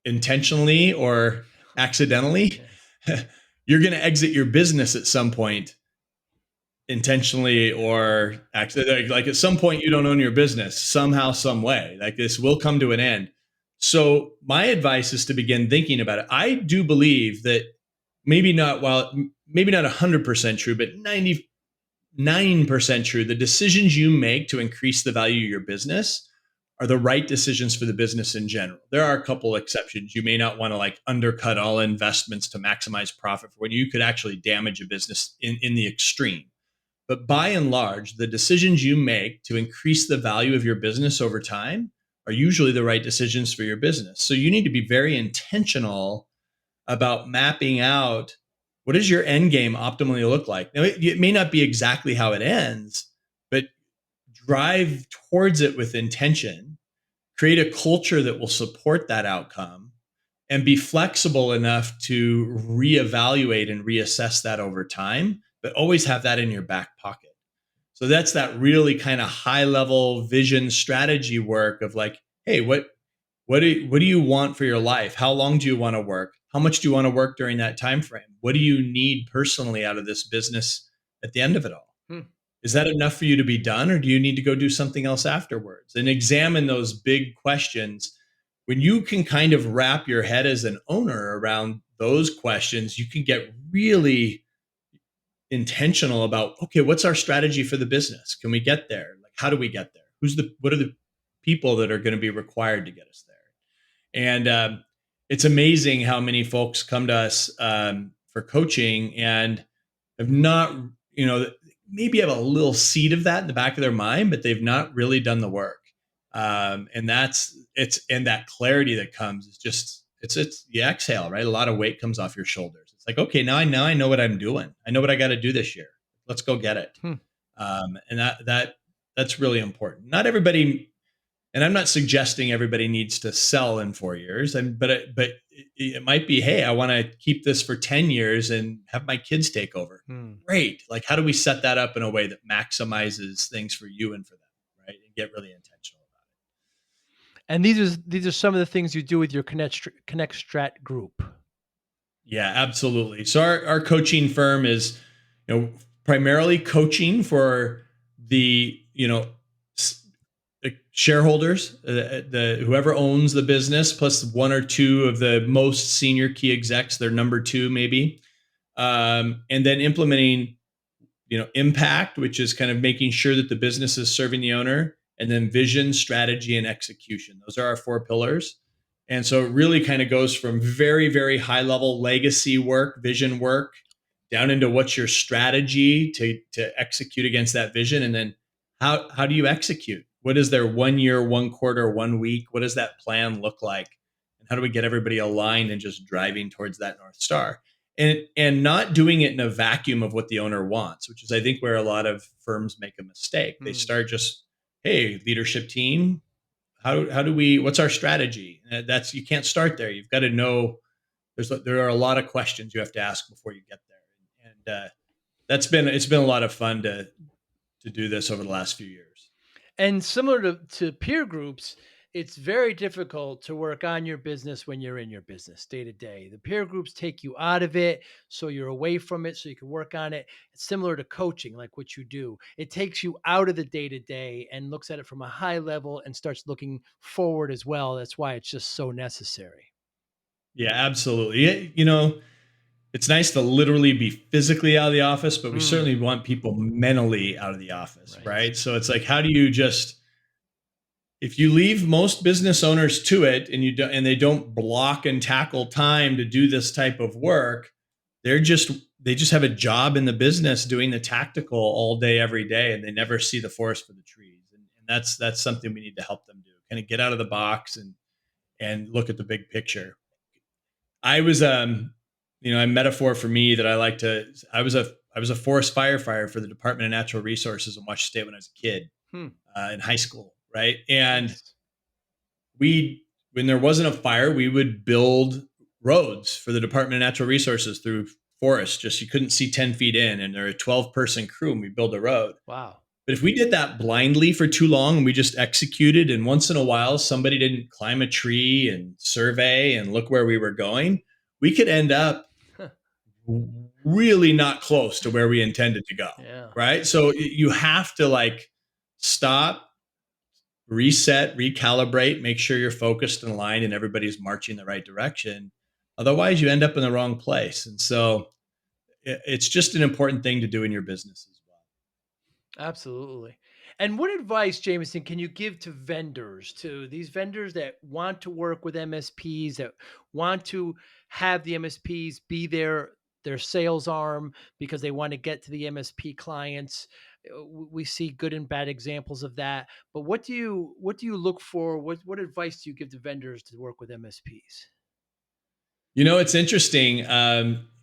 intentionally or accidentally. Yes. You're gonna exit your business at some point intentionally or accidentally. Like at some point you don't own your business somehow, some way. Like this will come to an end. So my advice is to begin thinking about it. I do believe that maybe not 100% true, but 99% true. The decisions you make to increase the value of your business are the right decisions for the business in general. There are a couple exceptions. You may not want to like undercut all investments to maximize profit for when you could actually damage a business in the extreme. But by and large, the decisions you make to increase the value of your business over time are usually the right decisions for your business. So you need to be very intentional about mapping out what does your end game optimally look like. Now, it may not be exactly how it ends, but drive towards it with intention, create a culture that will support that outcome, and be flexible enough to reevaluate and reassess that over time, but always have that in your back pocket. So that's that really kind of high level vision strategy work of like, hey, what do you want for your life? How long do you want to work? How much do you want to work during that time frame? What do you need personally out of this business at the end of it all? Hmm. Is that enough for you to be done, or do you need to go do something else afterwards? And examine those big questions. When you can kind of wrap your head as an owner around those questions, you can get really intentional about, okay, what's our strategy for the business? Can we get there? Like, how do we get there? What are the people that are going to be required to get us there? And it's amazing how many folks come to us for coaching and have not, maybe have a little seed of that in the back of their mind, but they've not really done the work. And and that clarity that comes is just, it's you exhale, right? A lot of weight comes off your shoulders. It's like, okay, now I know what I'm doing. I know what I got to do this year. Let's go get it. Hmm. And that's really important. Not everybody, and I'm not suggesting everybody needs to sell in 4 years. It might be, hey, I want to keep this for 10 years and have my kids take over. Great. Like, how do we set that up in a way that maximizes things for you and for them, right? And get really intentional about it. And these are some of the things you do with your Connect Strat group. Yeah, absolutely. So our coaching firm is, primarily coaching for the, the shareholders, the whoever owns the business, plus one or two of the most senior key execs, they're number two maybe, and then implementing, impact, which is kind of making sure that the business is serving the owner, and then vision, strategy, and execution. Those are our four pillars. And so it really kind of goes from very, very high level legacy work, vision work, down into what's your strategy to execute against that vision, and then how do you execute? What is their 1 year, 1 quarter, 1 week? What does that plan look like? And how do we get everybody aligned and just driving towards that North Star? And not doing it in a vacuum of what the owner wants, which is, I think, where a lot of firms make a mistake. They start just, hey, leadership team, how do we, what's our strategy? That's, you can't start there. You've got to know there are a lot of questions you have to ask before you get there. And it's been a lot of fun to do this over the last few years. And similar to peer groups, it's very difficult to work on your business when you're in your business day to day. The peer groups take you out of it, so you're away from it, so you can work on it. It's similar to coaching, like what you do. It takes you out of the day to day and looks at it from a high level and starts looking forward as well. That's why it's just so necessary. Yeah, absolutely. It's nice to literally be physically out of the office, but we certainly want people mentally out of the office, right? So it's like, how do you just, if you leave most business owners to it, and they don't block and tackle time to do this type of work, they just have a job in the business doing the tactical all day, every day, and they never see the forest for the trees. And that's something we need to help them do. Kind of get out of the box and look at the big picture. I was, a metaphor for me that I was a forest firefighter for the Department of Natural Resources in Washington State when I was a kid, in high school. Right. And when there wasn't a fire, we would build roads for the Department of Natural Resources through forests. Just, you couldn't see 10 feet in, and they're a 12-person crew, and we build a road. Wow. But if we did that blindly for too long and we just executed, and once in a while somebody didn't climb a tree and survey and look where we were going, we could end up really not close to where we intended to go. Yeah. Right. So you have to stop, reset, recalibrate, make sure you're focused and aligned and everybody's marching the right direction. Otherwise, you end up in the wrong place. And so it's just an important thing to do in your business as well. Absolutely. And what advice, Jamison, can you give to these vendors that want to work with MSPs, that want to have the MSPs be their sales arm because they want to get to the MSP clients? We see good and bad examples of that. But what do you look for? What advice do you give to vendors to work with MSPs? It's interesting,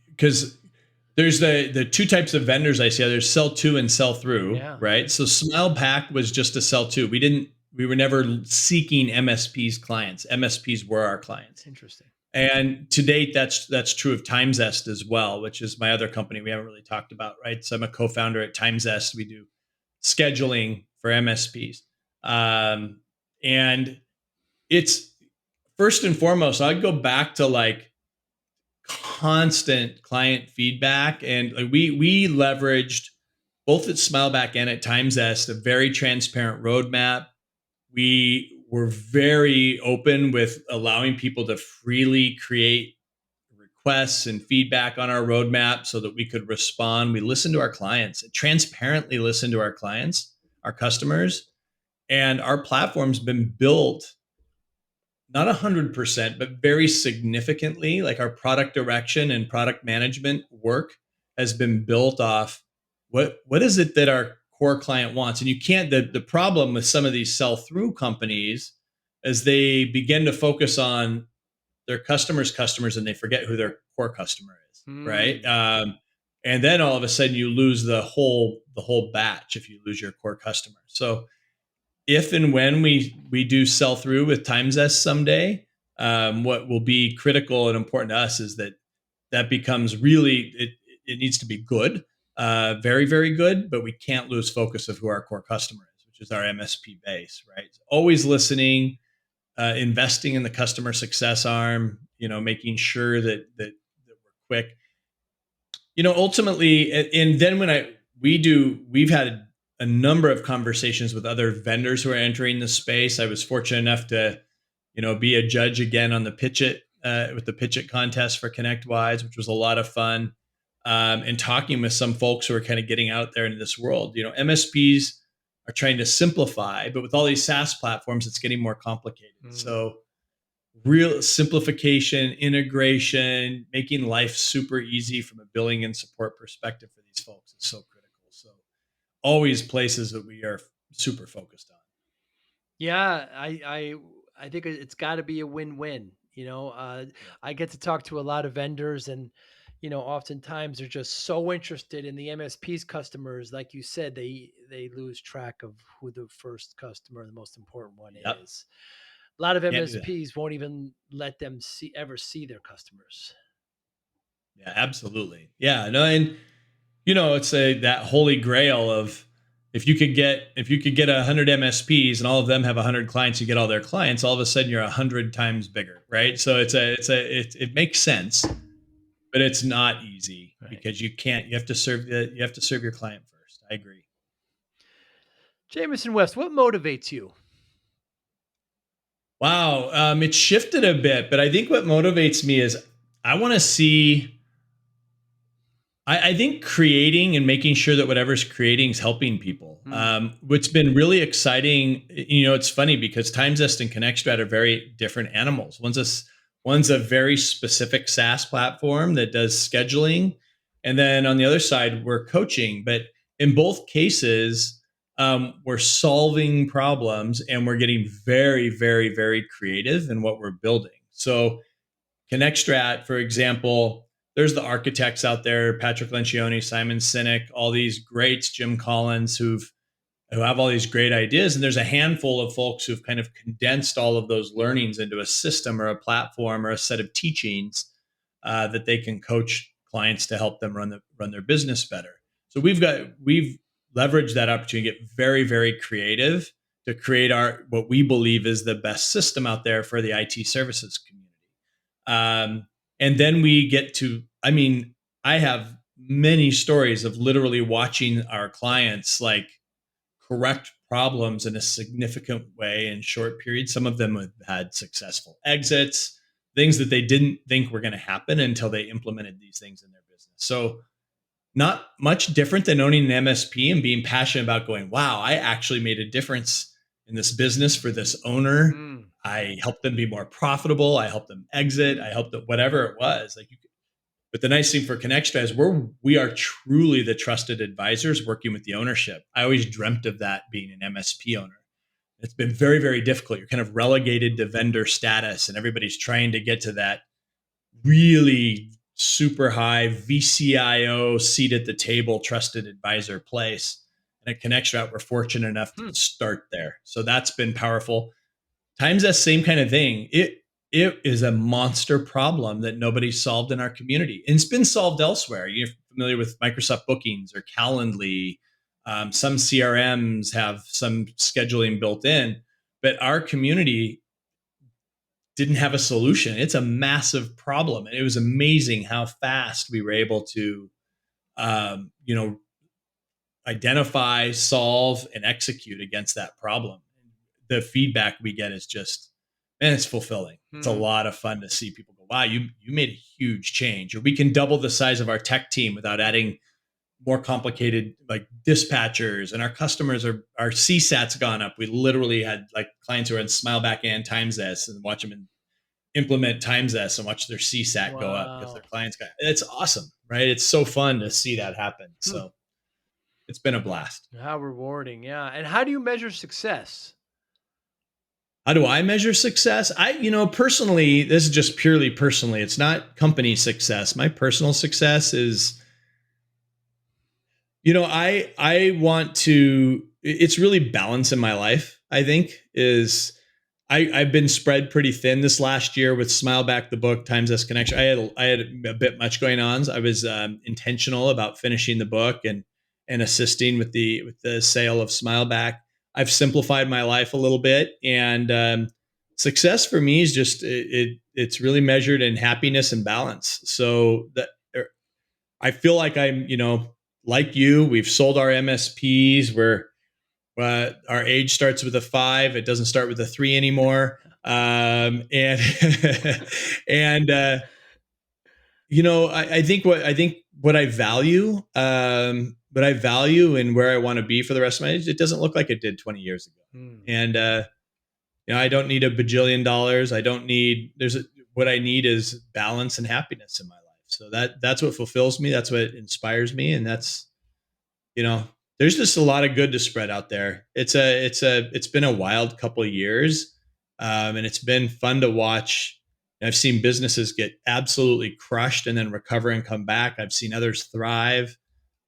because there's the two types of vendors I see. There's sell to and sell through, right? So SmilePack was just a sell to. We were never seeking MSPs clients. MSPs were our clients. Interesting. And to date, that's true of TimeZest as well, which is my other company we haven't really talked about, right? So I'm a co-founder at TimeZest. We do scheduling for MSPs. And it's, first and foremost, I'd go back to constant client feedback. And we leveraged, both at SmilePack and at TimeZest, a very transparent roadmap. We were very open with allowing people to freely create requests and feedback on our roadmap so that we could respond. We listened to our clients, transparently listened to our clients, our customers, and our platform's been built not 100%, but very significantly. Like, our product direction and product management work has been built off what is it that our core client wants. And you can't, the problem with some of these sell through companies is they begin to focus on their customers and they forget who their core customer is, right? And then all of a sudden you lose the whole batch if you lose your core customer. So if and when we do sell through with TimesS someday, what will be critical and important to us is that becomes really, it needs to be good, very, very good, but we can't lose focus of who our core customer is, which is our MSP base, right? Always listening, investing in the customer success arm, making sure that we're quick, ultimately. And then we've had a number of conversations with other vendors who are entering the space. I was fortunate enough to, be a judge again on the Pitch It, with the Pitch It contest for ConnectWise, which was a lot of fun. And talking with some folks who are kind of getting out there into this world. MSPs are trying to simplify, but with all these SaaS platforms, it's getting more complicated. So real simplification, integration, making life super easy from a billing and support perspective for these folks is so critical. So always places that we are super focused on. Yeah, I think it's got to be a win-win. I get to talk to a lot of vendors, and oftentimes they're just so interested in the MSP's customers, like you said, they lose track of who the first customer, the most important one Yep. is. A lot of Can't do that. MSPs won't even let them ever see their customers. Yeah, absolutely. Yeah, no, and it's that holy grail of if you could get 100 MSPs and all of them have 100 clients, you get all their clients. All of a sudden, you're 100 times bigger, right? So it makes sense, but it's not easy, Right. because you have to serve your client first. I agree. Jamison West, what motivates you? Wow, it's shifted a bit, but I think what motivates me is I want to see. I think creating and making sure that whatever's creating is helping people. What's been really exciting, it's funny because TimesZest and ConnectStrat are very different animals. One's a very specific SaaS platform that does scheduling, and then on the other side we're coaching. But in both cases, we're solving problems and we're getting very, very, very creative in what we're building. So ConnectStrat, for example, there's the architects out there, Patrick Lencioni, Simon Sinek, all these greats, Jim Collins, who have all these great ideas. And there's a handful of folks who've kind of condensed all of those learnings into a system or a platform or a set of teachings, that they can coach clients to help them run their business better. So we've leveraged that opportunity to get very, very creative to create what we believe is the best system out there for the IT services community. And then we get to, I have many stories of literally watching our clients like correct problems in a significant way in short periods. Some of them have had successful exits, things that they didn't think were going to happen until they implemented these things in their business. So not much different than owning an MSP and being passionate about going, wow, I actually made a difference in this business for this owner. I helped them be more profitable. I helped them exit. I helped them, whatever it was. But the nice thing for ConnectStrat is we are truly the trusted advisors working with the ownership. I always dreamt of that, being an MSP owner. It's been very, very difficult. You're kind of relegated to vendor status, and everybody's trying to get to that really super high VCIO seat at the table, trusted advisor place. And at ConnectStrat, we're fortunate enough to start there. So that's been powerful. Times that same kind of thing. It is a monster problem that nobody solved in our community. And it's been solved elsewhere. You're familiar with Microsoft Bookings or Calendly. Some CRMs have some scheduling built in, but our community didn't have a solution. It's a massive problem. And it was amazing how fast we were able to, identify, solve, and execute against that problem. The feedback we get is just, man, it's fulfilling. It's a lot of fun to see people go, wow, you made a huge change. Or we can double the size of our tech team without adding more complicated like dispatchers, and our customers our CSAT's gone up. We literally had like clients who are in Smileback and TimesS and watch them implement TimesS and watch their CSAT go up because their clients it's awesome, right? It's so fun to see that happen. So it's been a blast. How rewarding. Yeah. And how do you measure success? How do I measure success? Personally, this is just purely personally. It's not company success. My personal success is, I want to, it's really balance in my life, I think, is I've been spread pretty thin this last year with Smile Back the book, Times S Connection. I had a bit much going on. So I was intentional about finishing the book and assisting with the sale of Smile Back. I've simplified my life a little bit, and success for me is just it's really measured in happiness and balance. So that I feel like I'm, like you. We've sold our MSPs. Our age starts with a 5. It doesn't start with a 3 anymore. And and I think what I value, and where I want to be for the rest of my age, it doesn't look like it did 20 years ago. Hmm. And I don't need a bajillion dollars. I don't need. What I need is balance and happiness in my life. So that's what fulfills me. That's what inspires me, and that's you know there's just a lot of good to spread out there. It's been a wild couple of years, and it's been fun to watch. I've seen businesses get absolutely crushed and then recover and come back. I've seen others thrive.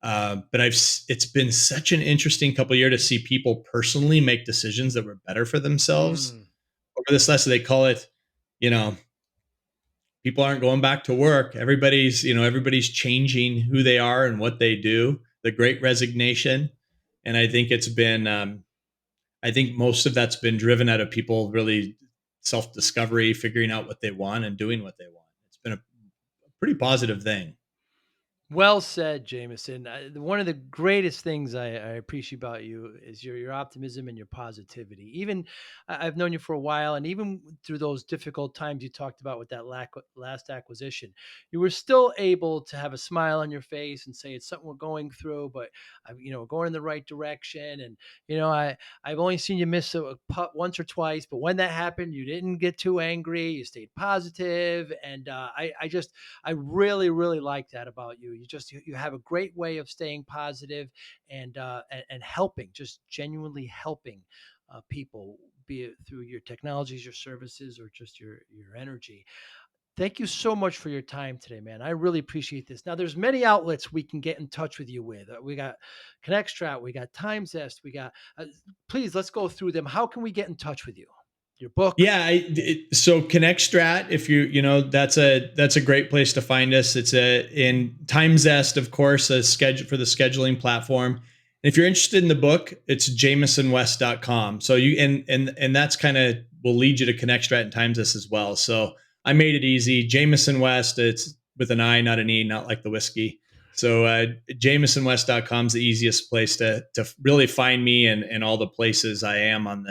But it's been such an interesting couple of years to see people personally make decisions that were better for themselves Hmm. over this lesson. They call it, you know, people aren't going back to work. Everybody's changing who they are and what they do. The Great Resignation, and I think I think most of that's been driven out of people really self discovery, figuring out what they want and doing what they want. It's been a pretty positive thing. Well said, Jamison. One of the greatest things I appreciate about you is your optimism and your positivity. Even I've known you for a while, and even through those difficult times you talked about with that last acquisition, you were still able to have a smile on your face and say it's something we're going through, but we're going in the right direction. And I've only seen you miss a putt once or twice, but when that happened, you didn't get too angry. You stayed positive, and I really, really like that about you. You have a great way of staying positive and helping, just genuinely helping people, be it through your technologies, your services, or just your energy. Thank you so much for your time today, man. I really appreciate this. Now, there's many outlets we can get in touch with you with. We got ConnectStrat, we got TimeZest, we got. Please, let's go through them. How can we get in touch with you? Your book. Yeah, so ConnectStrat, if that's a great place to find us. It's in TimeZest, of course, a schedule for the scheduling platform. And if you're interested in the book, it's jamisonwest.com. So and that's kind of will lead you to ConnectStrat and TimeZest as well. So I made it easy. Jamison West, it's with an I, not an E, not like the whiskey. So jamisonwest.com is the easiest place to really find me and all the places I am on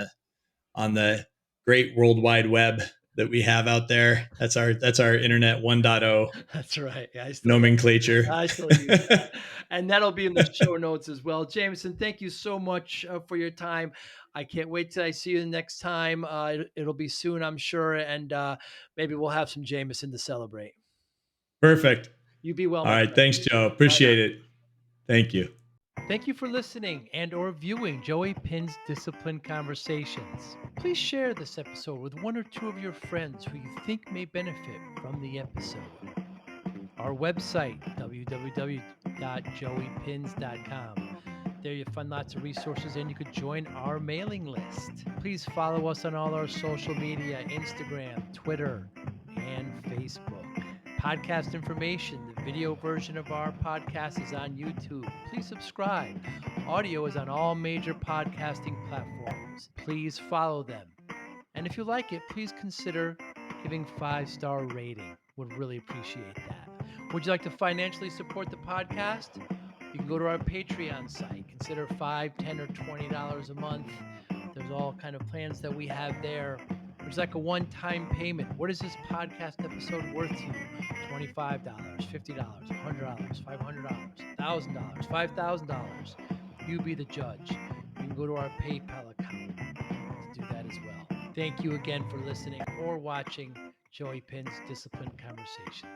the great world wide web that we have out there. That's our internet 1.0 That's right. Yeah, nomenclature. I still use that. And that'll be in the show notes as well. Jameson, thank you so much for your time. I can't wait till I see you the next time. It'll be soon, I'm sure. And maybe we'll have some Jameson to celebrate. Perfect. You be well, All my right. friend. Thanks, Joe. Bye now. Appreciate it. Thank you. Thank you for listening and or viewing Joey Pinz Discipline Conversations. Please share this episode with one or two of your friends who you think may benefit from the episode. Our website, www.joeypins.com. There you'll find lots of resources and you could join our mailing list. Please follow us on all our social media, Instagram, Twitter, and Facebook. Podcast information, the video version of our podcast is on YouTube. Please subscribe. Audio is on all major podcasting platforms. Please follow them. And if you like it, please consider giving 5-star rating. Would really appreciate that. Would you like to financially support the podcast? You can go to our Patreon site. Consider $5, $10, or $20 a month. There's all kind of plans that we have there. There's like a one-time payment. What is this podcast episode worth to you? $25, $50, $100, $500, $1,000, $5,000. You be the judge. You can go to our PayPal account to do that as well. Thank you again for listening or watching Joey Pinz Discipline Conversations.